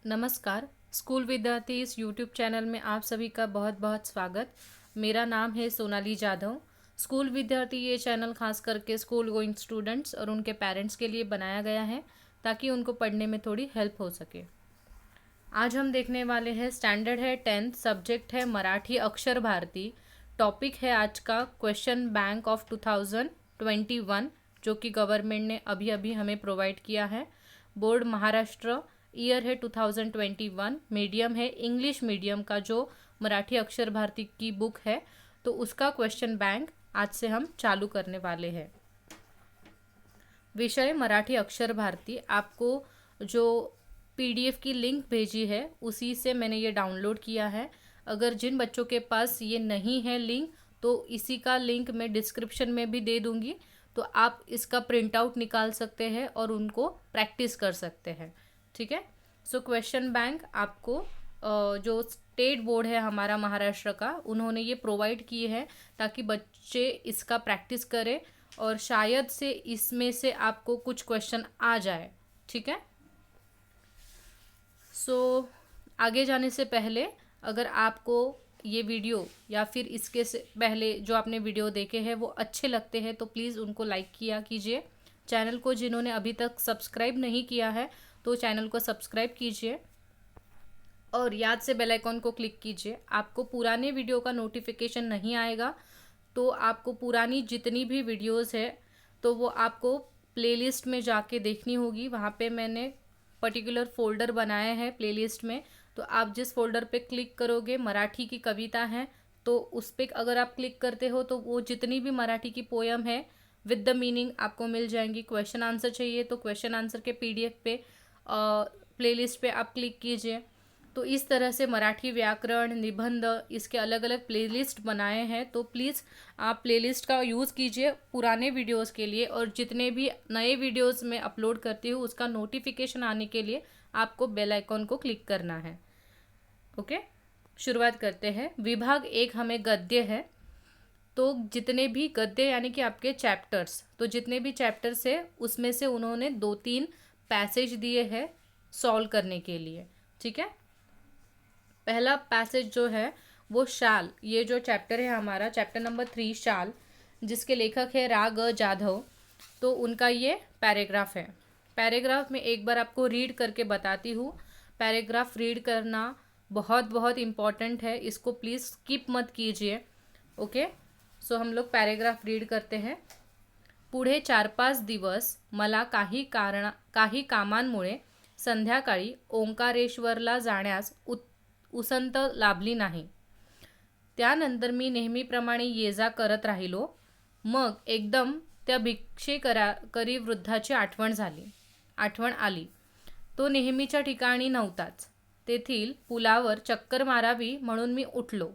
नमस्कार। स्कूल विद्यार्थी इस यूट्यूब चैनल में आप सभी का बहुत बहुत स्वागत। मेरा नाम है सोनाली जाधव। स्कूल विद्यार्थी ये चैनल खास करके स्कूल गोइंग स्टूडेंट्स और उनके पेरेंट्स के लिए बनाया गया है ताकि उनको पढ़ने में थोड़ी हेल्प हो सके। आज हम देखने वाले हैं स्टैंडर्ड है 10th, सब्जेक्ट है मराठी अक्षर भारती। टॉपिक है आज का क्वेश्चन बैंक ऑफ 2021 जो कि गवर्नमेंट ने अभी अभी हमें प्रोवाइड किया है। बोर्ड महाराष्ट्र, ईयर है 2021, मीडियम है इंग्लिश मीडियम का जो मराठी अक्षर भारती की बुक है, तो उसका क्वेश्चन बैंक आज से हम चालू करने वाले हैं। विषय मराठी अक्षर भारती। आपको जो पीडीएफ की लिंक भेजी है उसी से मैंने ये डाउनलोड किया है। अगर जिन बच्चों के पास ये नहीं है लिंक, तो इसी का लिंक मैं डिस्क्रिप्शन में भी दे दूँगी, तो आप इसका प्रिंट आउट निकाल सकते हैं और उनको प्रैक्टिस कर सकते हैं। ठीक है। सो क्वेश्चन बैंक आपको जो स्टेट बोर्ड है हमारा महाराष्ट्र का, उन्होंने ये प्रोवाइड किए हैं ताकि बच्चे इसका प्रैक्टिस करें और शायद से इसमें से आपको कुछ क्वेश्चन आ जाए। ठीक है। सो आगे जाने से पहले अगर आपको ये वीडियो या फिर इसके से पहले जो आपने वीडियो देखे हैं वो अच्छे लगते हैं तो प्लीज़ उनको लाइक किया कीजिए। चैनल को जिन्होंने अभी तक सब्सक्राइब नहीं किया है तो चैनल को सब्सक्राइब कीजिए और याद से बेल आइकॉन को क्लिक कीजिए। आपको पुराने वीडियो का नोटिफिकेशन नहीं आएगा, तो आपको पुरानी जितनी भी वीडियोस है तो वो आपको प्लेलिस्ट में जाके देखनी होगी। वहाँ पे मैंने पर्टिकुलर फोल्डर बनाए हैं प्लेलिस्ट में, तो आप जिस फोल्डर पे क्लिक करोगे मराठी की कविता है, तो उस पर अगर आप क्लिक करते हो तो वो जितनी भी मराठी की पोयम है विद द मीनिंग आपको मिल जाएंगी। क्वेश्चन आंसर चाहिए तो क्वेश्चन आंसर के पीडीएफ पे प्लेलिस्ट पे आप क्लिक कीजिए। तो इस तरह से मराठी व्याकरण, निबंध, इसके अलग अलग प्लेलिस्ट बनाए हैं, तो प्लीज़ आप प्लेलिस्ट का यूज़ कीजिए पुराने वीडियोस के लिए, और जितने भी नए वीडियोस मैं अपलोड करती हूँ उसका नोटिफिकेशन आने के लिए आपको बेल आइकॉन को क्लिक करना है। ओके, शुरुआत करते हैं। विभाग 1 हमें गद्य है, तो जितने भी गद्य यानी कि आपके चैप्टर्स, तो जितने भी चैप्टर्स है उसमें से उन्होंने 2-3 पैसेज दिए हैं सॉल्व करने के लिए। ठीक है। पहला पैसेज जो है वो शाल, ये जो चैप्टर है हमारा चैप्टर नंबर 3 शाल, जिसके लेखक है रा.ग. जाधव, तो उनका ये पैराग्राफ है। पैराग्राफ में एक बार आपको रीड करके बताती हूँ। पैराग्राफ रीड करना बहुत बहुत इम्पॉर्टेंट है, इसको प्लीज़ स्किप मत कीजिए। ओके, सो हम लोग पैराग्राफ रीड करते हैं। पुढे 4-5 दिवस मला काही कामांमुळे संध्याकाळी ओंकारेश्वरला जाण्यास उसंत लाभली नाही। त्यानंतर मी नेहमीप्रमाणे ये जा करत राहिलो। मग एकदम त्या भिक्षेकरी वृद्धाची आठवण आली। तो नेहमीच्या ठिकाणी नव्हताच। तेथील पुलावर चक्कर मारावी म्हणून मी उठलो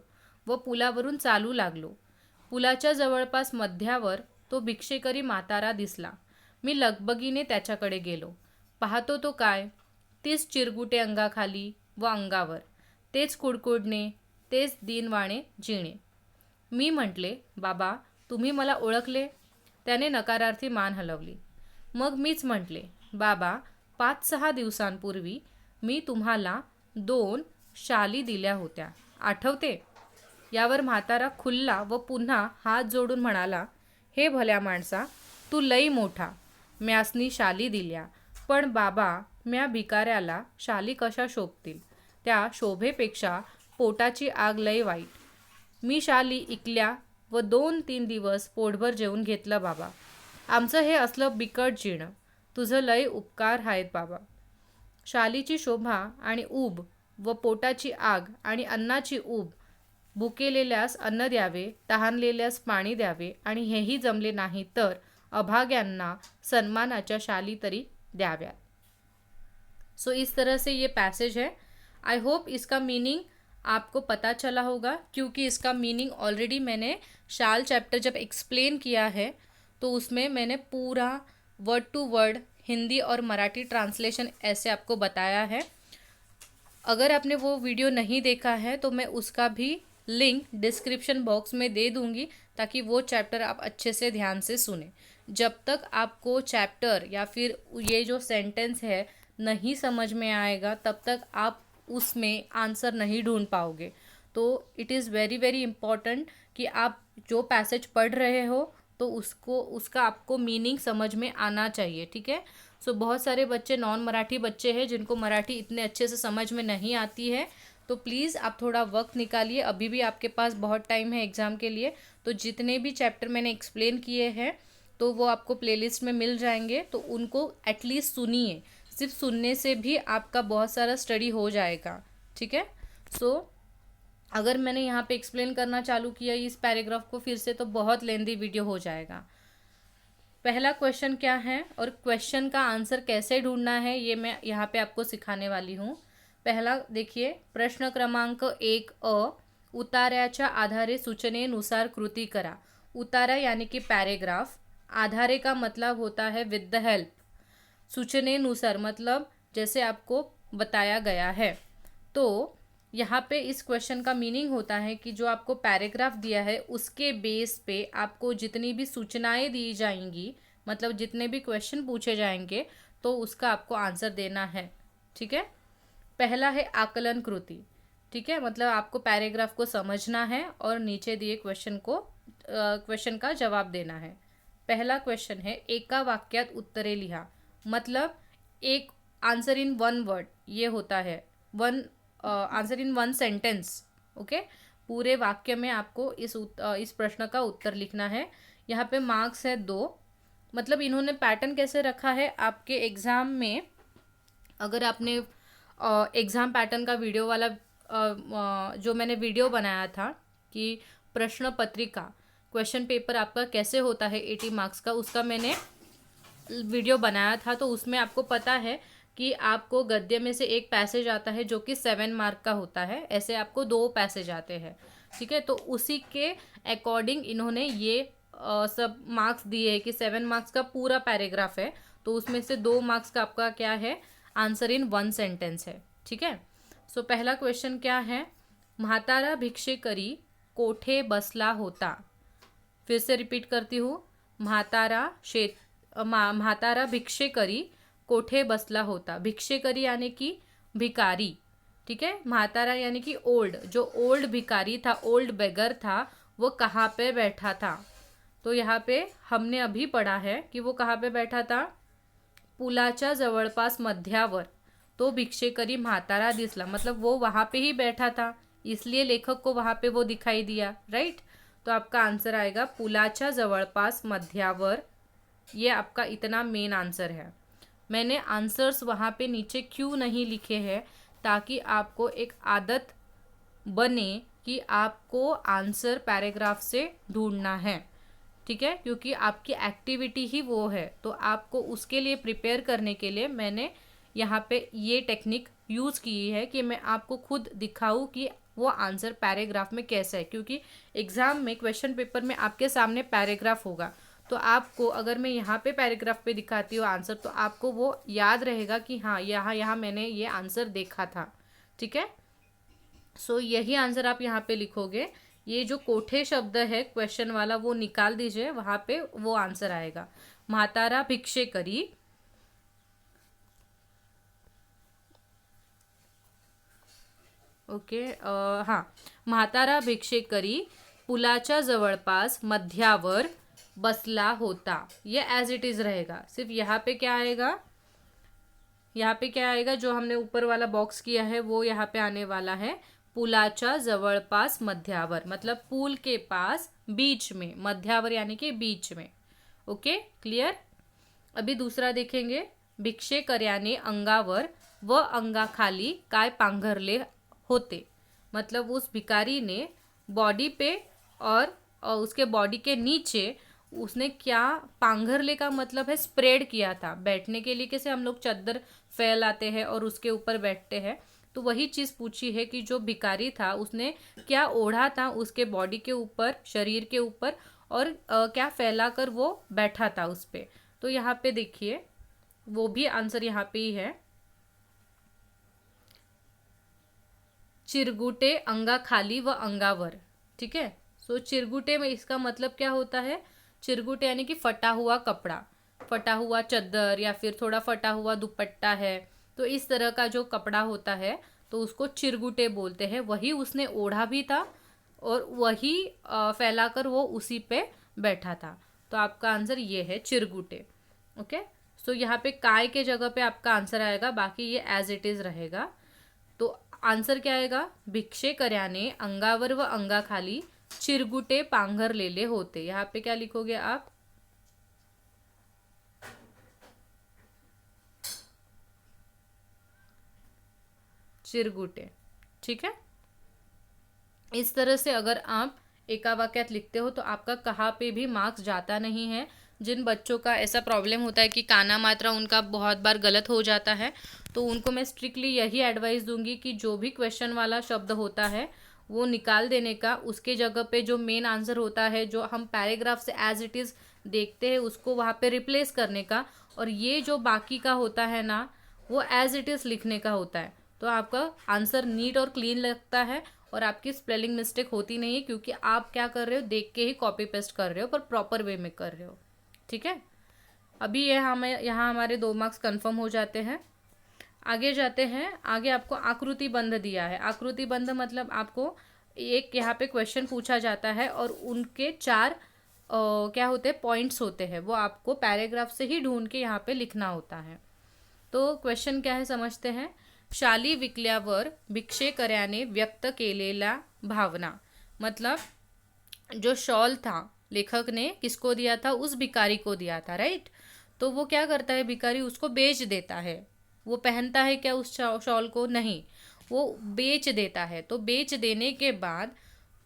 व पुलावरून चालू लागलो। पुलाच्या जवळपास मध्यावर तो भिक्षेकरी म्हातारा दिसला। मी लगबगीने त्याच्याकडे गेलो। पाहतो तो काय, तीच चिरगुटे अंगाखाली व अंगावर, तेच कुडकुडणे, तेच दीनवाणे जिणे। मी म्हटले, बाबा तुम्ही मला ओळखले? त्याने नकारार्थी मान हलवली। मग मीच म्हटले, बाबा 5-6 दिवसांपूर्वी मी तुम्हाला 2 शाली दिल्या होत्या, आठवते? यावर म्हातारा खुल्ला व पुन्हा हात जोडून म्हणाला, हे भल्या माणसा, तू लई मोठा, म्यासनी शाली दिल्या, पण बाबा म्या भिकाऱ्याला शाली कशा शोभतील? त्या शोभेपेक्षा पोटाची आग लई वाईट. मी शाली इकल्या व 2-3 दिवस पोटभर जेवून घेतलं बाबा. आमचं हे असलं बिकट जीणं. तुझं लई उपकार आहेत बाबा. शालीची शोभा आणि ऊब व पोटाची आग आणि अन्नाची ऊब. भुकेलेल्यास अन्न द्यावे, तहानलेल्यास पाणी द्यावे, आणि हेही जमले नाही तर अभाग्यांना सन्मानाच्या शाली तरी द्याव्यात. सो इस तरह से ये पैसेज है। आई होप इसका मीनिंग आपको पता चला होगा, क्योंकि इसका मीनिंग ऑलरेडी मैंने शाल चैप्टर जब एक्सप्लेन किया है तो उसमें मैंने पूरा वर्ड टू वर्ड हिंदी और मराठी ट्रांसलेशन ऐसे आपको बताया है। अगर आपने वो वीडियो नहीं देखा है तो मैं उसका भी लिंक डिस्क्रिप्शन बॉक्स में दे दूंगी ताकि वो चैप्टर आप अच्छे से ध्यान से सुने। जब तक आपको चैप्टर या फिर ये जो सेंटेंस है नहीं समझ में आएगा तब तक आप उसमें आंसर नहीं ढूंढ पाओगे। तो it is very very important कि आप जो पैसेज पढ़ रहे हो तो उसका आपको मीनिंग समझ में आना चाहिए, ठीक है। सो बहुत सारे बच्चे नॉन मराठी बच्चे हैं जिनको मराठी इतने अच्छे से समझ में नहीं आती है, तो प्लीज़ आप थोड़ा वक्त निकालिए, अभी भी आपके पास बहुत टाइम है एग्ज़ाम के लिए। तो जितने भी चैप्टर मैंने एक्सप्लेन किए हैं तो वो आपको प्लेलिस्ट में मिल जाएंगे, तो उनको एटलीस्ट सुनिए, सिर्फ सुनने से भी आपका बहुत सारा स्टडी हो जाएगा, ठीक है। सो अगर मैंने यहाँ पे एक्सप्लेन करना चालू किया इस पैराग्राफ को फिर से तो बहुत लेंदी वीडियो हो जाएगा। पहला क्वेश्चन क्या है और क्वेश्चन का आंसर कैसे ढूंढना है ये मैं यहाँ पे आपको सिखाने वाली हूँ। पहला देखिए, प्रश्न क्रमांक 1 उतार्याच्या आधारे सूचनेनुसार कृती करा। उतारा यानी कि पैराग्राफ, आधारे का मतलब होता है विद द हेल्प, सूचनेनुसार मतलब जैसे आपको बताया गया है। तो यहाँ पे इस क्वेश्चन का मीनिंग होता है कि जो आपको पैराग्राफ दिया है उसके बेस पे आपको जितनी भी सूचनाएं दी जाएंगी, मतलब जितने भी क्वेश्चन पूछे जाएंगे तो उसका आपको आंसर देना है, ठीक है। पहला है आकलन कृति, ठीक है, मतलब आपको पैराग्राफ को समझना है और नीचे दिए क्वेश्चन का जवाब देना है। पहला क्वेश्चन है एका वाक्यात उत्तरे लिहा, मतलब एक आंसर इन वन वर्ड, ये होता है answer in one sentence, okay. पूरे वाक्य में आपको इस प्रश्न का उत्तर लिखना है। यहाँ पे मार्क्स है 2, मतलब इन्होंने पैटर्न कैसे रखा है आपके एग्ज़ाम में, अगर आपने एग्ज़ाम पैटर्न का वीडियो वाला जो मैंने वीडियो बनाया था कि प्रश्न पत्रिका क्वेश्चन पेपर आपका कैसे होता है 80 मार्क्स का, उसका मैंने वीडियो बनाया था, तो उसमें आपको पता है कि आपको गद्य में से एक पैसेज आता है जो कि 7 मार्क का होता है, ऐसे आपको 2 पैसेज आते हैं, ठीक है। तो उसी के अकॉर्डिंग इन्होंने ये सब मार्क्स दिए हैं कि 7 मार्क्स का पूरा पैराग्राफ है, तो उसमें से 2 मार्क्स का आपका क्या है, आंसर इन वन सेंटेंस है, ठीक है। सो पहला क्वेश्चन क्या है, म्हातारा भिक्षे करी कोठे बसला होता। फिर से रिपीट करती हूँ, म्हातारा भिक्षे करी कोठे बसला होता। भिक्षेकरी यानी कि भिकारी, ठीक है। म्हातारा यानी कि ओल्ड, जो ओल्ड भिकारी था, ओल्ड बेगर था, वो कहाँ पे बैठा था। तो यहाँ पे हमने अभी पढ़ा है कि वो कहाँ पे बैठा था, पुलाच्या जवळपास मध्यावर तो भिक्षेकरी म्हातारा दिसला, मतलब वो वहाँ पे ही बैठा था, इसलिए लेखक को वहाँ पे वो दिखाई दिया, राइट। तो आपका आंसर आएगा पुलाच्या जवळपास मध्यावर, ये आपका इतना मेन आंसर है। मैंने आंसर्स वहाँ पे नीचे क्यों नहीं लिखे हैं, ताकि आपको एक आदत बने कि आपको आंसर पैराग्राफ से ढूंढना है, ठीक है, क्योंकि आपकी एक्टिविटी ही वो है। तो आपको उसके लिए प्रिपेयर करने के लिए मैंने यहाँ पे ये टेक्निक यूज़ की है कि मैं आपको खुद दिखाऊँ कि वो आंसर पैराग्राफ में कैसा है, क्योंकि एग्ज़ाम में क्वेश्चन पेपर में आपके सामने पैराग्राफ होगा, तो आपको अगर मैं यहाँ पे पैराग्राफ पे दिखाती हूँ आंसर तो आपको वो याद रहेगा कि हाँ यहाँ मैंने ये आंसर देखा था, ठीक है। सो यही आंसर आप यहाँ पे लिखोगे। ये जो कोठे शब्द है क्वेश्चन वाला वो निकाल दीजिए, वहाँ पे वो आंसर आएगा। म्हातारा भिक्षे करी, ओके, हाँ, म्हातारा भिक्षे करी पुलाच्या जवळपास मध्यावर बसला होता, ये एज इट इज़ रहेगा। सिर्फ यहाँ पे क्या आएगा, यहाँ पे क्या आएगा, जो हमने ऊपर वाला बॉक्स किया है वो यहाँ पे आने वाला है, पुलाच्या जवळपास मध्यावर, मतलब पुल के पास बीच में, मध्यावर यानी कि बीच में, ओके, क्लियर। अभी दूसरा देखेंगे, भिक्षेकर्याने अंगावर व अंगाखाली काय पांघरले होते, मतलब उस भिकारी ने बॉडी पे और उसके बॉडी के नीचे उसने क्या पांघरले का मतलब है स्प्रेड किया था, बैठने के लिए कैसे हम लोग चादर फैलाते हैं और उसके ऊपर बैठते हैं, तो वही चीज़ पूछी है कि जो भिखारी था उसने क्या ओढ़ा था उसके बॉडी के ऊपर, शरीर के ऊपर, और क्या फैला कर वो बैठा था उस पर। तो यहाँ पे देखिए वो भी आंसर यहाँ पे ही है, चिरगुटे अंगा खाली व अंगावर, ठीक है। सो चिरगुटे में इसका मतलब क्या होता है, चिरगुटे यानी कि फटा हुआ कपड़ा, फटा हुआ चद्दर या फिर थोड़ा फटा हुआ दुपट्टा है, तो इस तरह का जो कपड़ा होता है तो उसको चिरगुटे बोलते हैं। वही उसने ओढ़ा भी था और वही फैलाकर वो उसी पे बैठा था। तो आपका आंसर ये है चिरगुटे। ओके, सो यहाँ पे काय के जगह पे आपका आंसर आएगा, बाकी ये एज इट इज रहेगा। तो आंसर क्या आएगा? भिक्षे कर्याने अंगावर व अंगाखाली चिरगुटे पांघरलेले होते। यहाँ पे क्या लिखोगे आप? चिरगुटे। ठीक है, इस तरह से अगर आप एका वाक्यात लिखते हो तो आपका कहाँ पे भी मार्क्स जाता नहीं है। जिन बच्चों का ऐसा प्रॉब्लम होता है कि काना मात्रा उनका बहुत बार गलत हो जाता है, तो उनको मैं स्ट्रिक्टली यही एडवाइस दूंगी कि जो भी क्वेश्चन वाला शब्द होता है वो निकाल देने का, उसके जगह पे जो मेन आंसर होता है जो हम पैराग्राफ से एज इट इज़ देखते हैं उसको वहाँ पे रिप्लेस करने का, और ये जो बाकी का होता है ना वो एज इट इज़ लिखने का होता है। तो आपका आंसर नीट और क्लीन लगता है और आपकी स्पेलिंग मिस्टेक होती नहीं है, क्योंकि आप क्या कर रहे हो, देख के ही कॉपी पेस्ट कर रहे हो पर प्रॉपर वे में कर रहे हो। ठीक है, अभी ये हमें यहाँ हमारे 2 मार्क्स कंफर्म हो जाते हैं। आगे जाते हैं। आगे आपको आकृति बंध दिया है। आकृति बंध मतलब आपको एक यहाँ पे क्वेश्चन पूछा जाता है और उनके 4 क्या होते हैं, पॉइंट्स होते हैं, वो आपको पैराग्राफ से ही ढूंढ के यहाँ पे लिखना होता है। तो क्वेश्चन क्या है समझते हैं। शाली विकल्यावर भिक्षे कर्याने व्यक्त केलेला भावना, मतलब जो शॉल था लेखक ने किसको दिया था? उस भिखारी को दिया था, राइट। तो वो क्या करता है, भिखारी उसको बेच देता है। वो पहनता है क्या उस शॉल को? नहीं, वो बेच देता है। तो बेच देने के बाद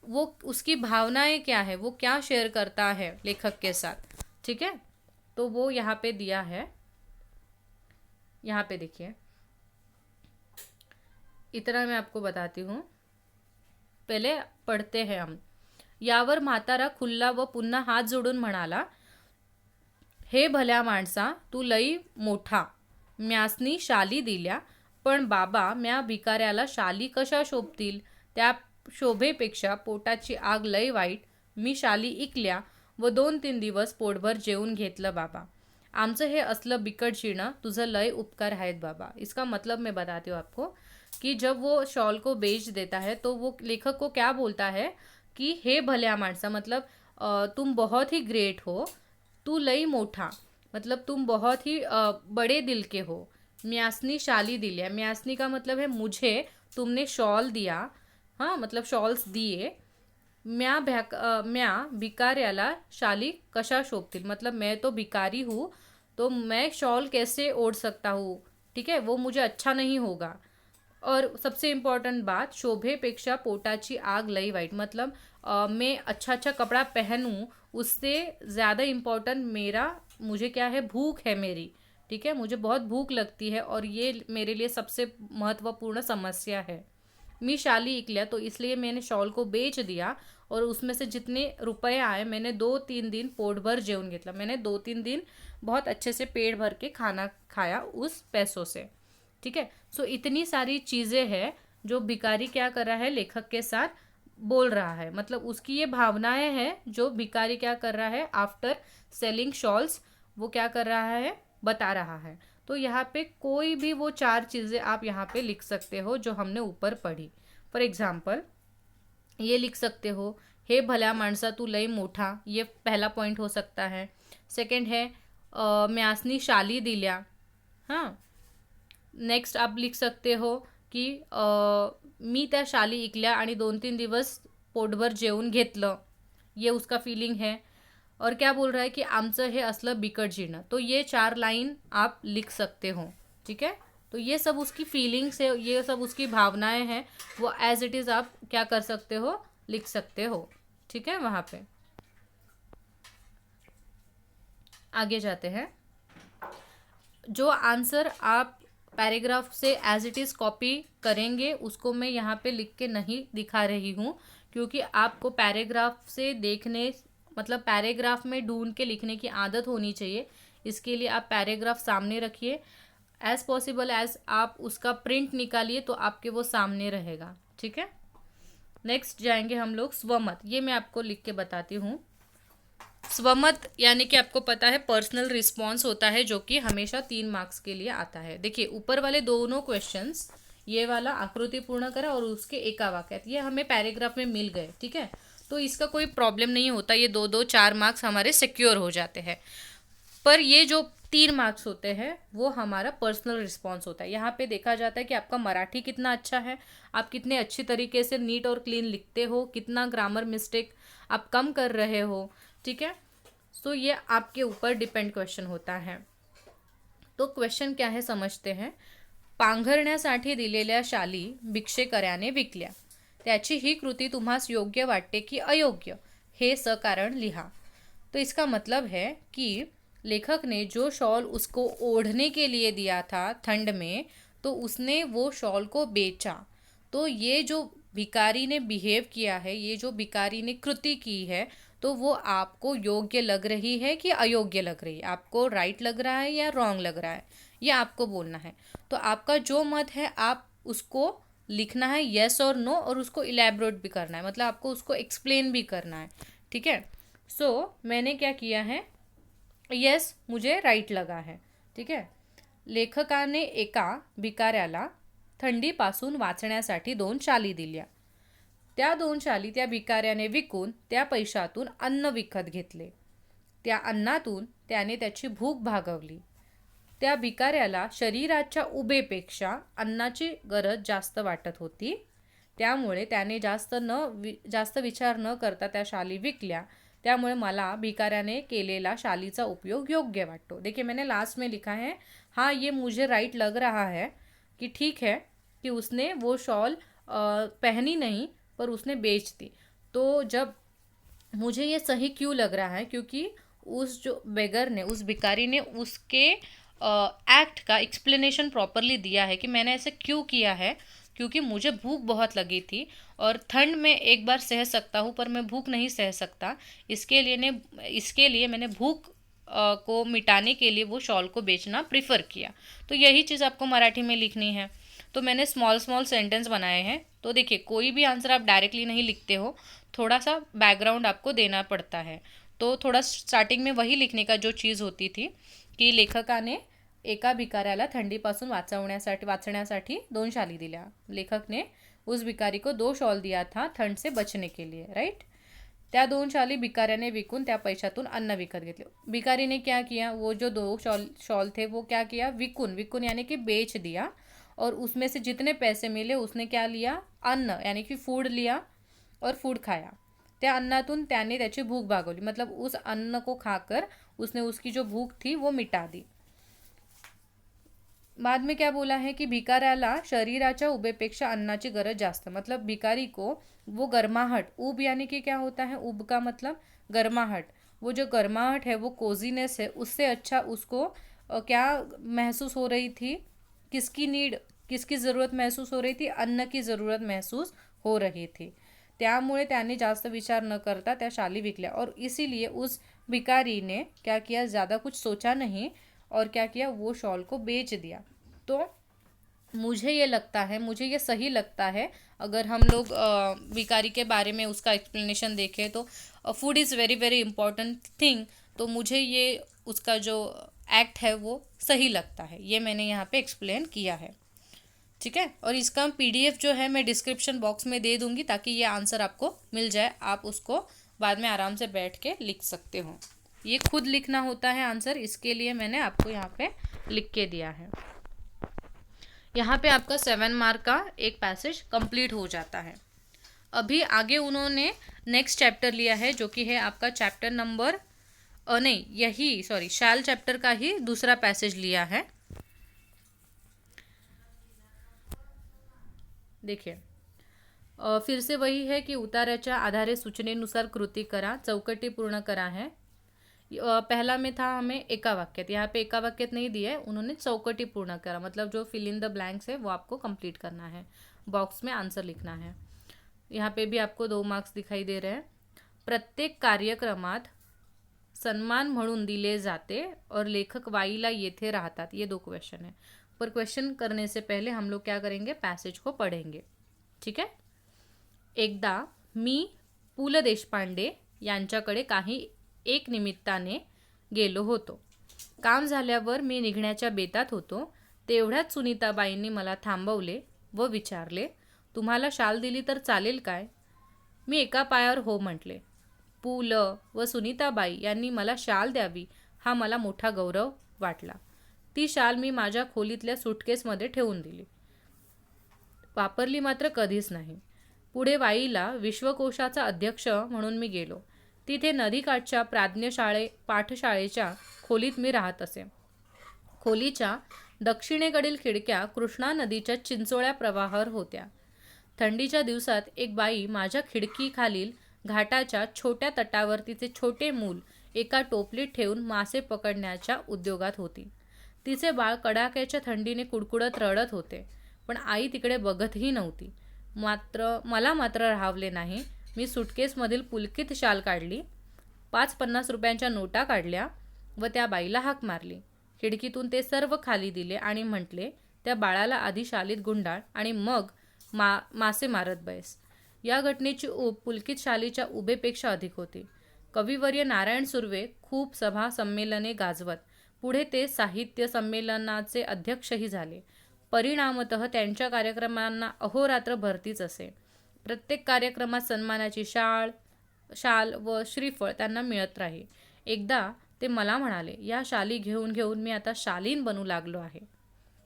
वो उसकी भावनाएं क्या है, वो क्या शेयर करता है लेखक के साथ। ठीक है, तो वो यहाँ पे दिया है। यहाँ पे देखिए, इतना मैं आपको बताती हूँ, पहले पढ़ते हैं हम। यावर म्हातारा खुल्ला व पुन्हा हात जोडून म्हणाला, हे भल्या माणसा तू लई मोठा, म्यासनी शाली दिल्या, पण बाबा म्या भिकाऱ्याला शाली कशा शोभतील? त्या शोभेपेक्षा पोटाची आग लई वाईट, मी शाली इकल्या व 2-3 दिवस पोटभर जेवून घेतलं बाबा। आमचं हे असलं बिकट जीणं तुझं लय उपकार आहेत बाबा। इसका मतलब मैं बताती हूँ आपको कि जब वो शॉल को बेच देता है तो वो लेखक को क्या बोलता है कि हे भल्या माणसा, मतलब तुम बहुत ही ग्रेट हो, तू लई मोठा, मतलब तुम बहुत ही बड़े दिल के हो। म्यासनी शाली दिल्या, म्यासनी का मतलब है मुझे तुमने शॉल दिया, हाँ मतलब शॉल्स दिए। म्या भिकाऱ्याला शाली कशा शोभतील, मतलब मैं तो भिकारी हूँ तो मैं शॉल कैसे ओढ़ सकता हूँ, ठीक है, वो मुझे अच्छा नहीं होगा। और सबसे इम्पॉर्टेंट बात, शोभेपेक्षा पोटाची आग लई वाईट, मतलब मैं अच्छा कपड़ा पहनूं उससे ज़्यादा इम्पॉर्टेंट मुझे क्या है, भूख है मेरी। ठीक है, मुझे बहुत भूख लगती है और ये मेरे लिए सबसे महत्वपूर्ण समस्या है। मी शाली इकल्या, तो इसलिए मैंने शॉल को बेच दिया और उसमें से जितने रुपए आए मैंने 2-3 दिन पोट भर जेवून घेतला, मैंने 2-3 दिन बहुत अच्छे से पेट भर के खाना खाया उस पैसों से। ठीक है, सो इतनी सारी चीज़ें हैं जो भिखारी क्या कर रहा है, लेखक के साथ बोल रहा है, मतलब उसकी ये भावनाएं हैं जो भिखारी क्या कर रहा है आफ्टर सेलिंग शॉल्स, वो क्या कर रहा है, बता रहा है। तो यहाँ पे कोई भी वो 4 चीज़ें आप यहाँ पे लिख सकते हो जो हमने ऊपर पढ़ी। फॉर एग्जाम्पल ये लिख सकते हो, हे भल्या माणसा तू लई मोठा, ये पहला पॉइंट हो सकता है। सेकंड है म्यासनी शाली दिल्या, हाँ। नेक्स्ट आप लिख सकते हो की मी त्या शाली इकल्या आणि 2-3 दिवस पोटभर जेवून घेतलं, ये उसका फीलिंग है। और क्या बोल रहा है कि आमचं हे असलं बिकट जीणं, तो ये 4 लाइन आप लिख सकते हो। ठीक है, तो ये सब उसकी फीलिंग्स है, ये सब उसकी भावनाएं हैं, वो एज इट इज़ आप क्या कर सकते हो, लिख सकते हो। ठीक है, वहाँ पे आगे जाते हैं। जो आंसर आप पैराग्राफ से एज इट इज़ कॉपी करेंगे उसको मैं यहाँ पे लिख के नहीं दिखा रही हूँ, क्योंकि आपको पैराग्राफ से देखने, मतलब पैराग्राफ में ढूंढ के लिखने की आदत होनी चाहिए। इसके लिए आप पैराग्राफ सामने रखिए, एज पॉसिबल एज आप उसका प्रिंट निकालिए तो आपके वो सामने रहेगा। ठीक है, नेक्स्ट जाएंगे हम लोग स्वमत। ये मैं आपको लिख के बताती हूँ। स्वमत यानी कि आपको पता है पर्सनल रिस्पॉन्स होता है, जो कि हमेशा 3 मार्क्स के लिए आता है। देखिए ऊपर वाले दोनों क्वेश्चंस, ये वाला आकृति पूर्ण करा और उसके एका वाक्य, ये हमें पैराग्राफ में मिल गए, ठीक है, तो इसका कोई प्रॉब्लम नहीं होता, ये 2-2 4 मार्क्स हमारे सिक्योर हो जाते हैं। पर ये जो 3 मार्क्स होते हैं वो हमारा पर्सनल रिस्पॉन्स होता है। यहाँ पे देखा जाता है कि आपका मराठी कितना अच्छा है, आप कितने अच्छी तरीके से नीट और क्लीन लिखते हो, कितना ग्रामर मिस्टेक आप कम कर रहे हो, ठीक है। सो ये आपके ऊपर डिपेंड क्वेश्चन होता है। तो क्वेश्चन क्या है समजते हैं। पांघरण्यासाठी दिलेल्या शाली भिक्षेकऱ्याने विकल्या, त्याची ही कृती तुम्हास योग्य वाटते की अयोग्य, हे सकारण लिहा। तो इसका मतलब है कि लेखक ने जो शॉल उसको ओढ़ने के लिए दिया था ठंड में, तो उसने वो शॉल को बेचा। तो ये जो भिखारी ने बिहेव किया है, ये जो भिखारी ने कृति की है, तो वो आपको योग्य लग रही है कि अयोग्य लग रही है, आपको राइट लग रहा है या रॉन्ग लग रहा है, ये आपको बोलना है। तो आपका जो मत है आप उसको लिखना है येस और नो, और उसको इलेबोरेट भी करना है, मतलब आपको उसको एक्सप्लेन भी करना है, ठीक है। सो मैंने क्या किया है, येस मुझे राईट लगा है, ठीक आहे। लेखकाने एका भिकाऱ्याला थंडीपासून वाचण्यासाठी 2 शाली दिल्या, त्या 2 शाली त्या भिकाऱ्याने विकून त्या पैशातून अन्न विकत घेतले, त्या अन्नातून त्याने त्याची भूक भागवली। त्या भिकाऱ्याला शरीराच्या उभेपेक्षा अन्नाची गरज जास्त वाटत होती, त्यामुळे त्याने जास्त विचार न करता त्या शाली विकल्या, त्यामुळे मला भिकाऱ्याने केलेला शालीचा उपयोग योग्य वाटतो। देखिए मैंने लास्ट में लिखा है, हाँ ये मुझे राइट लग रहा है कि ठीक है कि उसने वो शॉल पहनी नहीं पर उसने बेच दी। तो जब मुझे ये सही क्यों लग रहा है, क्योंकि उस जो बेगर ने, उस भिखारी ने उसके एक्ट का एक्सप्लेनेशन प्रॉपरली दिया है कि मैंने ऐसे क्यों किया है, क्योंकि मुझे भूख बहुत लगी थी और ठंड में एक बार सह सकता हूँ पर मैं भूख नहीं सह सकता, इसके लिए मैंने भूख को मिटाने के लिए वो शॉल को बेचना प्रिफर किया। तो यही चीज़ आपको मराठी में लिखनी है। तो मैंने स्मॉल स्मॉल सेंटेंस बनाए हैं। तो देखिए कोई भी आंसर आप डायरेक्टली नहीं लिखते हो, थोड़ा सा बैकग्राउंड आपको देना पड़ता है। तो थोड़ा स्टार्टिंग में वही लिखने का जो चीज़ होती थी की लेखकाने एका भिकाऱ्याला थंडीपासून वाचण्यासाठी 2 शाली दिल्या। लेखक ने उस भिखारी को 2 शॉल दिया था ठंड से बचने के लिए, राइट। त्या 2 शाली भिकाऱ्याने विकून त्या पैशातून अन्न विकत घेतले। भिखारी ने क्या किया, वो जो 2 शॉल थे वो क्या किया, विकून यानी कि बेच दिया, और उसमें से जितने पैसे मिले उसने क्या लिया, अन्न यानी कि फूड लिया और फूड खाया। त्या अन्नातून त्याने त्याची भूख भागवली, मतलब उस अन्न को खाकर उसने उसकी जो भूख थी वो मिटा दी। बाद में क्या बोला है कि भिकाऱ्याला शरीराच्या उभेपेक्षा अन्नाची गरज जास्त, मतलब भिखारी को वो गर्माहट, ऊब यानी कि क्या होता है, ऊब का मतलब गर्माहट, वो जो गर्माहट है वो कोजीनेस है, उससे अच्छा उसको क्या महसूस हो रही थी, किसकी नीड, किसकी ज़रूरत महसूस हो रही थी, अन्न की ज़रूरत महसूस हो रही थी। त्यामुळे त्याने जास्त विचार न करता त्या शाली विकल्या, और इसीलिए उस भिखारी ने क्या किया, ज़्यादा कुछ सोचा नहीं और क्या किया, वो शॉल को बेच दिया। तो मुझे ये लगता है, मुझे ये सही लगता है। अगर हम लोग भिखारी के बारे में उसका एक्सप्लेनेशन देखें तो food is very very important thing, तो मुझे ये उसका जो एक्ट है वो सही लगता है, ये मैंने यहाँ पे एक्सप्लेन किया है, ठीक है। और इसका PDF जो है मैं डिस्क्रिप्शन बॉक्स में दे दूँगी, ताकि ये आंसर आपको मिल जाए, आप उसको बाद में आराम से बैठ के लिख सकते हो। ये खुद लिखना होता है आंसर, इसके लिए मैंने आपको यहाँ पे लिख के दिया है। यहाँ पे आपका 7 मार्क का एक पैसेज कंप्लीट हो जाता है। अभी आगे उन्होंने नेक्स्ट चैप्टर लिया है, जो कि है आपका चैप्टर नंबर शैल चैप्टर का ही दूसरा पैसेज लिया है। देखिए फिर से वही है कि उतार्याच्या आधारे सूचनेनुसार कृती करा, चौकटी पूर्ण करा है। पहला में था हमें एका वाक्यत, यहाँ पे एका वाक्यत नहीं दिया है, उन्होंने चौकटी पूर्ण करा, मतलब जो फिल इन द ब्लैंक्स है वो आपको कंप्लीट करना है, बॉक्स में आंसर लिखना है। यहाँ पे भी आपको 2 मार्क्स दिखाई दे रहे हैं। प्रत्येक कार्यक्रमात सन्मान म्हणून दिले जाते और लेखक वाईला येथे राहतात, ये 2 क्वेश्चन है। पर क्वेश्चन करने से पहले हम लोग क्या करेंगे, पैसेज को पढ़ेंगे, ठीक है। एकदा मी पु ल देशपांडे यांच्याकडे काही एक निमित्ताने गेलो होतो. काम झाल्यावर मी निघण्याच्या बेतात होतो. तेवढ्यात सुनीताबाईंनी मला थांबवले व विचारले, तुम्हाला शाल दिली तर चालेल काय? मी एका पायावर हो म्हटले. पु ल व सुनीताबाई यांनी मला शाल द्यावी हा मला मोठा गौरव वाटला. ती शाल मी माझ्या खोलीतल्या सुटकेसमध्ये ठेवून दिली. वापरली मात्र कधीच नाही. पुढे वाईला विश्वकोशाचा अध्यक्ष म्हणून मी गेलो. तिथे नदीकाठच्या पाठशाळेच्या खोलीत मी राहत असे. खोलीच्या दक्षिणेकडील खिडक्या कृष्णा नदीच्या चिंचोळ्या प्रवाहावर होत्या. थंडीच्या दिवसात एक बाई माझ्या खिडकीखालील घाटाच्या छोट्या तटावर तिचे छोटे मूल एका टोपलीत ठेवून मासे पकडण्याच्या उद्योगात होती. तिचे बाळ कडाक्याच्या थंडीने कुडकुडत रडत होते, पण आई तिकडे बघतही नव्हती. मला मात्र राहावले नाही. मी सुटकेसमधील पुलकित शाल काढली, 5-50 रुपयांच्या नोटा काढल्या व त्या बाईला हाक मारली. खिडकीतून ते सर्व खाली दिले आणि म्हटले, त्या बाळाला आधी शालीत गुंडाळ आणि मग मासे मारत बैस. या घटनेची ऊब पुलकित शालीच्या उभेपेक्षा अधिक होती. कविवर्य नारायण सुर्वे खूप सभा संमेलने गाजवत. पुढे ते साहित्य संमेलनाचे अध्यक्षही झाले. परिणामतः त्यांच्या कार्यक्रमांना अहोरात्र भरतीच असे. प्रत्येक कार्यक्रमात सन्मानाची शाल व श्रीफळ त्यांना मिळत राही. एकदा ते मला म्हणाले, या शाली घेऊन घेऊन मी आता शालीन बनू लागलो आहे.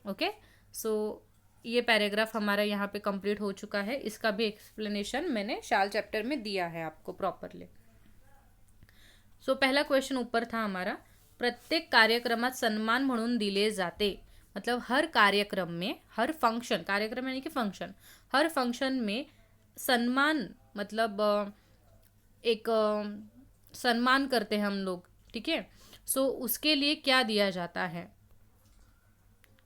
ओके, सो ये पैराग्राफ हमारा यहाँ पे कंप्लीट हो चुका है. इसका भी एक्सप्लेनेशन मैंने शाल चैप्टर में दिया है आपको प्रॉपरली. सो पहला क्वेश्चन ऊपर था हमारा, प्रत्येक कार्यक्रमात सन्मान म्हणून दिले जाते. मतलब हर कार्यक्रम में, हर फंक्शन, कार्यक्रम यानी कि फंक्शन, हर फंक्शन में सम्मान मतलब एक सम्मान करते हैं हम लोग. ठीक है, सो उसके लिए क्या दिया जाता है?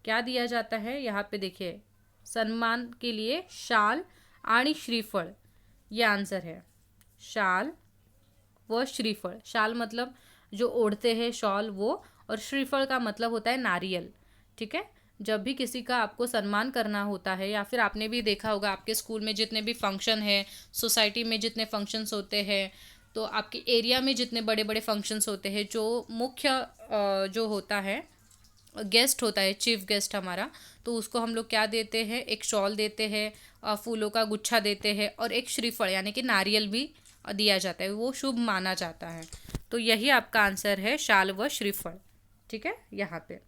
क्या दिया जाता है यहाँ पे देखिए, सम्मान के लिए शाल आणि श्रीफळ, ये आंसर है. शाल व श्रीफळ. शाल मतलब जो ओढ़ते हैं शॉल वो, और श्रीफल का मतलब होता है नारियल. ठीक है, जब भी किसी का आपको सम्मान करना होता है, या फिर आपने भी देखा होगा आपके स्कूल में जितने भी फंक्शन है, सोसाइटी में जितने फंक्शंस होते हैं, तो आपके एरिया में जितने बड़े बड़े फंक्शंस होते हैं, जो मुख्य जो होता है गेस्ट होता है, चीफ गेस्ट हमारा, तो उसको हम लोग क्या देते हैं, एक शॉल देते हैं, फूलों का गुच्छा देते हैं, और एक श्रीफल यानी कि नारियल भी दिया जाता है. वो शुभ माना जाता है. तो यही आपका आंसर है, शाल व श्रीफळ. ठीक है, यहाँ पे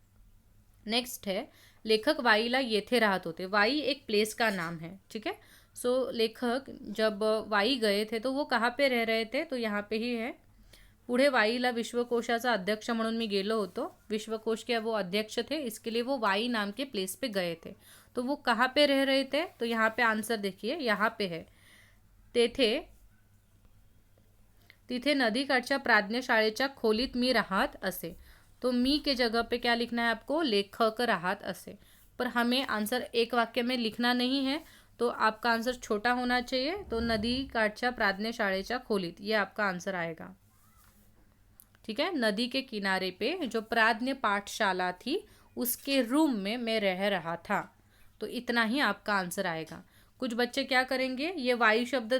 नेक्स्ट है, लेखक वाईला येथे राहत होते. वाई एक प्लेस का नाम है. ठीक है, सो लेखक जब वाई गए थे तो वो कहाँ पे रह रहे थे, तो यहाँ पे ही है. पुढे वाईला विश्वकोशाचा अध्यक्ष म्हणून मी गेलो होतो. विश्वकोश के वो अध्यक्ष थे, इसके लिए वो वाई नाम के प्लेस पे गए थे. तो वो कहाँ पे रह रहे थे, तो यहाँ पे आंसर देखिए, यहाँ पे है, तिथे नदीकाठच्या प्राज्ञशाळेच्या खोलीत मी राहत असे. तो मी के जगह पे क्या लिखना है आपको, लेखक राहत असे. पर हमें आंसर एक वाक्य में लिखना नहीं है, तो आपका आंसर छोटा होना चाहिए. तो नदीकाठच्या प्राज्ञशाळेच्या खोलीत, ये आपका आंसर आएगा. ठीक है, नदी के किनारे पे जो प्राज्ञ पाठशाला थी उसके रूम में मैं रह रहा था. तो इतना ही आपका आंसर आएगा. कुछ बच्चे क्या करेंगे, ये वायु शब्द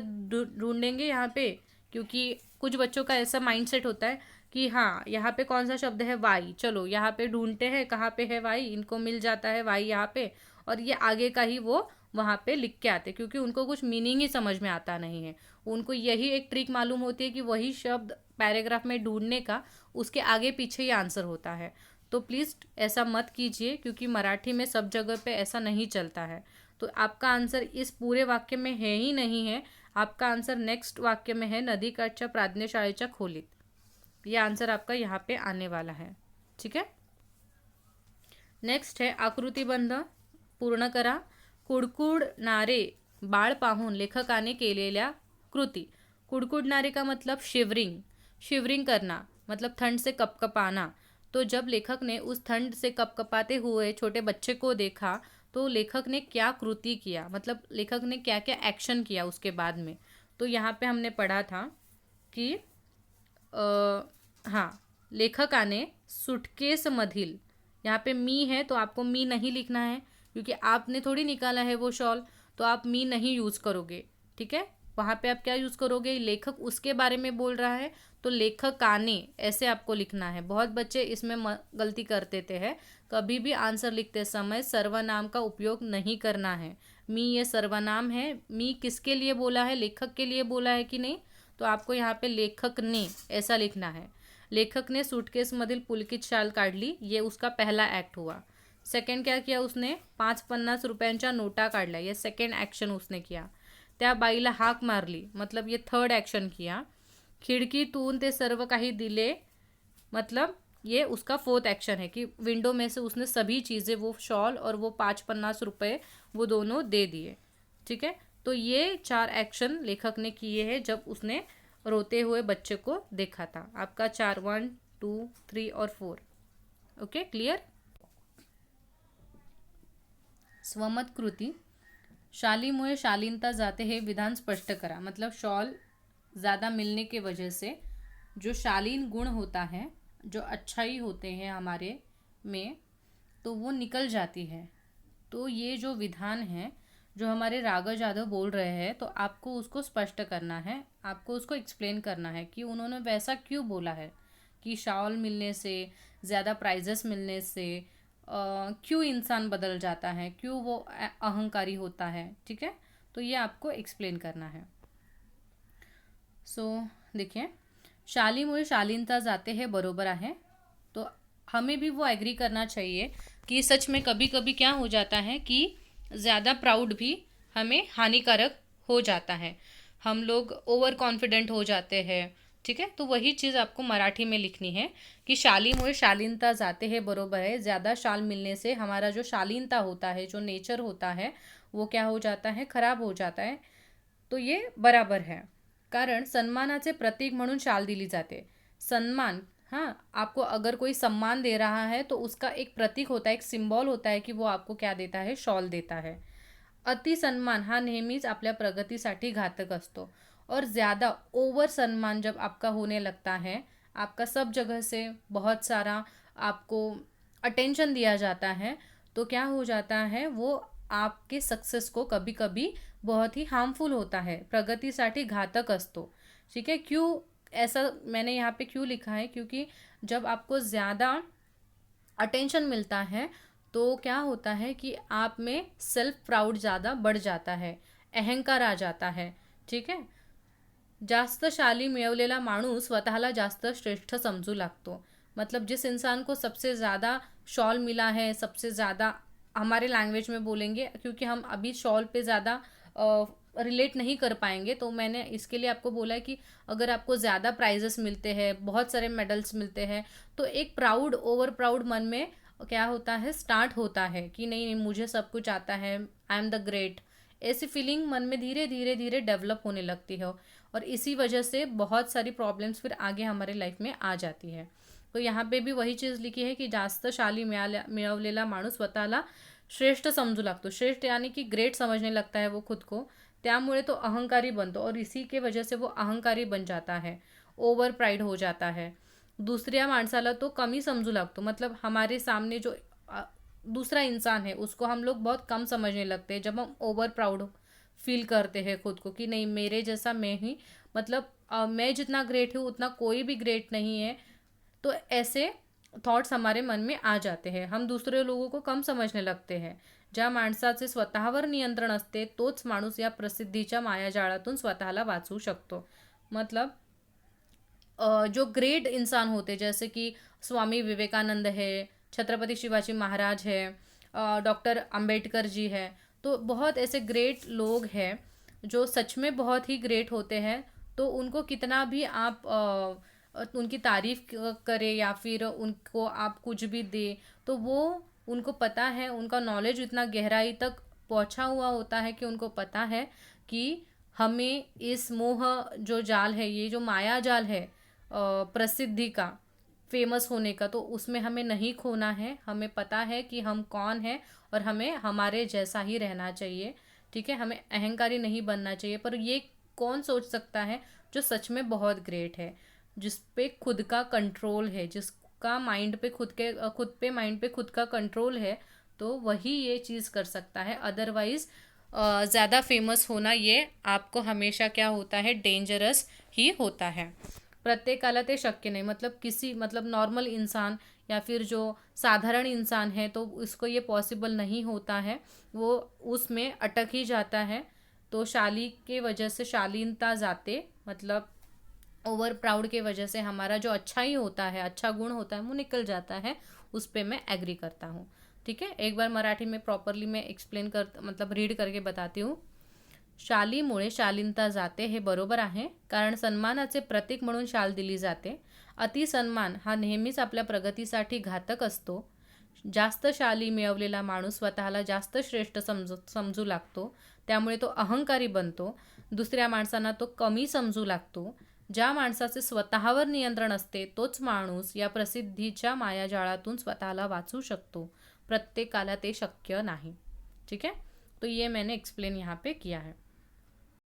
ढूंढेंगे यहाँ पे, क्योंकि कुछ बच्चों का ऐसा माइंडसेट होता है कि हाँ यहाँ पे कौन सा शब्द है, वाई, चलो यहाँ पे ढूंढते हैं कहाँ पे है वाई, इनको मिल जाता है वाई यहाँ पे, और ये आगे का ही वो वहाँ पे लिख के आते, क्योंकि उनको कुछ मीनिंग ही समझ में आता नहीं है. उनको यही एक ट्रिक मालूम होती है कि वही शब्द पैराग्राफ में ढूंढने का, उसके आगे पीछे ही आंसर होता है. तो प्लीज़ ऐसा मत कीजिए, क्योंकि मराठी में सब जगह पे ऐसा नहीं चलता है. तो आपका आंसर इस पूरे वाक्य में है ही नहीं है. आपका आंसर नेक्स्ट वाक्य में है, नदीकाठच्या प्राज्ञशाळेच्या खोलीत. ये आंसर आपका यहाँ पे आने वाला है. ठीक है, नेक्स्ट है आकृतिबंध पूर्ण करा. कुडकुडणारे बाळ पाहून लेखकाने केलेल्या कृती. कुडकुडणारे का मतलब शिवरिंग, शिवरिंग करना मतलब ठंड से कपकपाना. तो जब लेखक ने उस ठंड से कपकपाते हुए छोटे बच्चे को देखा, तो लेखक ने क्या कृति किया, मतलब लेखक ने क्या क्या एक्शन किया उसके बाद में. तो यहाँ पे हमने पढ़ा था कि हाँ, लेखकाने सुटकेसमधील, यहाँ पे मी है तो आपको मी नहीं लिखना है, क्योंकि आपने थोड़ी निकाला है वो शॉल, तो आप मी नहीं यूज़ करोगे. ठीक है, वहाँ पे आप क्या यूज़ करोगे, लेखक उसके बारे में बोल रहा है तो लेखकाने ऐसे आपको लिखना है। बहुत बच्चे इसमें गलती कर देते हैं। कभी भी आंसर लिखते समय सर्वनाम का उपयोग नहीं करना है। मी ये सर्वनाम है, मी किसके लिए बोला है, लेखक के लिए बोला है कि नहीं, तो आपको यहाँ पे लेखक ने ऐसा लिखना है। लेखक ने सूटकेसमधील पुलकित शाल काढली, ये उसका पहला ॲक्ट हुआ। सेकंड क्या किया उसने, 5-50 रुपयांच्या नोटा काढल्या, ये सेकंड ॲक्शन उसने किया। त्या बाईला हाक मारली, मतलब ये थर्ड ॲक्शन किया। खिड़कीतून ते सर्व काही दिले, मतलब ये उसका फोर्थ एक्शन है कि विंडो में से उसने सभी चीज़ें, वो शॉल और वो 5-50 रुपये वो दोनों दे दिए। ठीक है, तो ये 4 एक्शन लेखक ने किए हैं जब उसने रोते हुए बच्चे को देखा था। आपका 4, 1, 2, 3 और 4। Okay, clear. स्वमत कृती, शालीमुळे शालीनता जाते हे विधान स्पष्ट करा। मतलब शॉल ज़्यादा मिलने के वजह से जो शालीन गुण होता है, जो अच्छाई होते हैं हमारे में, तो वो निकल जाती है। तो ये जो विधान है जो हमारे राघव यादव बोल रहे हैं, तो आपको उसको स्पष्ट करना है, आपको उसको एक्सप्लेन करना है कि उन्होंने वैसा क्यों बोला है कि शॉल मिलने से, ज़्यादा प्राइजेस मिलने से क्यों इंसान बदल जाता है, क्यों वो अहंकारी होता है। ठीक है, तो ये आपको एक्सप्लेन करना है। देखिए, शालीमुळे शालीनता जाते हैं बरोबर आहे। तो हमें भी वो एग्री करना चाहिए कि सच में कभी कभी क्या हो जाता है कि ज़्यादा प्राउड भी हमें हानिकारक हो जाता है, हम लोग ओवर कॉन्फिडेंट हो जाते हैं। ठीक है, तो वही चीज़ आपको मराठी में लिखनी है कि शालीमुळे शालीनता जाते हैं बरोबर है। ज़्यादा शाल मिलने से हमारा जो शालीनता होता है, जो नेचर होता है, वो क्या हो जाता है, खराब हो जाता है। तो ये बराबर है, कारण सन्मानाचे प्रतीक म्हणून शाल दिली जाते। सन्मान, हाँ, आपको अगर कोई सम्मान दे रहा है तो उसका एक प्रतीक होता है, एक सिंबल होता है कि वो आपको क्या देता है, शॉल देता है। अति सन्मान हा नेहमीच आपल्या प्रगतीसाठी घातक असतो। और ज़्यादा ओवर सन्मान जब आपका होने लगता है, आपका सब जगह से बहुत सारा आपको अटेंशन दिया जाता है, तो क्या हो जाता है, वो आपके सक्सेस को कभी कभी बहुत ही हार्मफुल होता है, प्रगतीसाठी घातक असतो। ठीक है, क्यों ऐसा मैंने यहाँ पे क्यों लिखा है, क्योंकि जब आपको ज़्यादा अटेंशन मिलता है तो क्या होता है कि आप में सेल्फ प्राउड ज़्यादा बढ़ जाता है, अहंकार आ जाता है। ठीक है, जास्त शाली मिळवलेला माणूस स्वतःला जास्त श्रेष्ठ समजू लागतो। मतलब जिस इंसान को सबसे ज़्यादा शॉल मिला है, सबसे ज़्यादा, हमारे लैंग्वेज में बोलेंगे क्योंकि हम अभी शॉल पे ज़्यादा रिलेट नहीं कर पाएंगे, तो मैंने इसके लिए आपको बोला है कि अगर आपको ज़्यादा प्राइजेस मिलते हैं, बहुत सारे मेडल्स मिलते हैं, तो एक प्राउड, ओवर प्राउड मन में क्या होता है, स्टार्ट होता है कि नहीं नहीं मुझे सब कुछ आता है, आई एम द ग्रेट, ऐसी फीलिंग मन में धीरे धीरे धीरे डेवलप होने लगती है। और इसी वजह से बहुत सारी प्रॉब्लम्स फिर आगे हमारे लाइफ में आ जाती है। तो यहाँ पे भी वही चीज़ लिखी है कि जास्त शाली मिळवलेला माणूस स्वतःला श्रेष्ठ समजू लागतो। श्रेष्ठ यानी कि ग्रेट समझने लगता है वो खुद को, त्यामुळे तो अहंकारी बनतो और इसी के वजह से वो अहंकारी बन जाता है, ओवर प्राइड हो जाता है। दुसऱ्या माणसाला तो कमी समजू लागतो, मतलब हमारे सामने जो दूसरा इंसान है उसको हम लोग बहुत कम समझने लगते हैं जब हम ओवर प्राउड फील करते हैं खुद को कि नहीं मेरे जैसा मैं ही, मतलब मैं जितना ग्रेट हूँ उतना कोई भी ग्रेट नहीं है। तो ऐसे थॉट्स हमारे मन में आ जाते हैं, हम दूसरे लोगों को कम समझने लगते हैं। ज्या माणसाचे स्वतःवर नियंत्रण असते तोच माणूस या प्रसिद्धीच्या मायाजाळातून स्वतःला वाचवू शकतो। मतलब जो ग्रेट इंसान होते जैसे कि स्वामी विवेकानंद है, छत्रपति शिवाजी महाराज है, डॉक्टर अंबेडकर जी है, तो बहुत ऐसे ग्रेट लोग हैं जो सच में बहुत ही ग्रेट होते हैं। तो उनको कितना भी आप उनकी तारीफ करें या फिर उनको आप कुछ भी दे, तो वो, उनको पता है, उनका नॉलेज इतना गहराई तक पहुंचा हुआ होता है कि उनको पता है कि हमें इस मोह जो जाल है, ये जो माया जाल है प्रसिद्धि का, फेमस होने का, तो उसमें हमें नहीं खोना है। हमें पता है कि हम कौन हैं और हमें हमारे जैसा ही रहना चाहिए। ठीक है, हमें अहंकारी नहीं बनना चाहिए। पर ये कौन सोच सकता है जो सच में बहुत ग्रेट है, जिस पे खुद का कंट्रोल है, जिसका माइंड पे खुद पे माइंड पे खुद का कंट्रोल है, तो वही ये चीज़ कर सकता है। अदरवाइज ज़्यादा फेमस होना ये आपको हमेशा क्या होता है, डेंजरस ही होता है. प्रत्येकाला ते शक्य नहीं, मतलब किसी मतलब नॉर्मल इंसान या फिर जो साधारण इंसान है तो उसको ये पॉसिबल नहीं होता है, वो उसमें अटक ही जाता है. तो शाली के वजह से, शालीनता जाते मतलब ओवर प्राउड के वजह से हमारा जो अच्छा ही होता है, अच्छा गुण होता है, वो निकल जाता है. उस पर मैं एग्री करता हूँ. ठीक है, एक बार मराठी में प्रॉपरली मैं एक्सप्लेन कर मतलब रीड करके बताती हूँ. शालीमुळे शालीनता जाते हे बरोबर आहे, कारण सन्मानाचे प्रतीक म्हणून शाल दिली जाते. अतिसन्मान हा नेहमीच आपल्या प्रगतीसाठी घातक असतो. जास्त शाली मिळवलेला माणूस स्वतःला जास्त श्रेष्ठ समजू लागतो, त्यामुळे तो अहंकारी बनतो. दुसऱ्या माणसांना तो कमी समजू लागतो. ज्या माणसाचे स्वतःवर नियंत्रण असते तोच माणूस या प्रसिद्धीच्या मायाजाळातून स्वतःला वाचू शकतो. प्रत्येकाला ते शक्य नाही. ठीक है, तो ये मैंने एक्सप्लेन यहाँ पे किया है.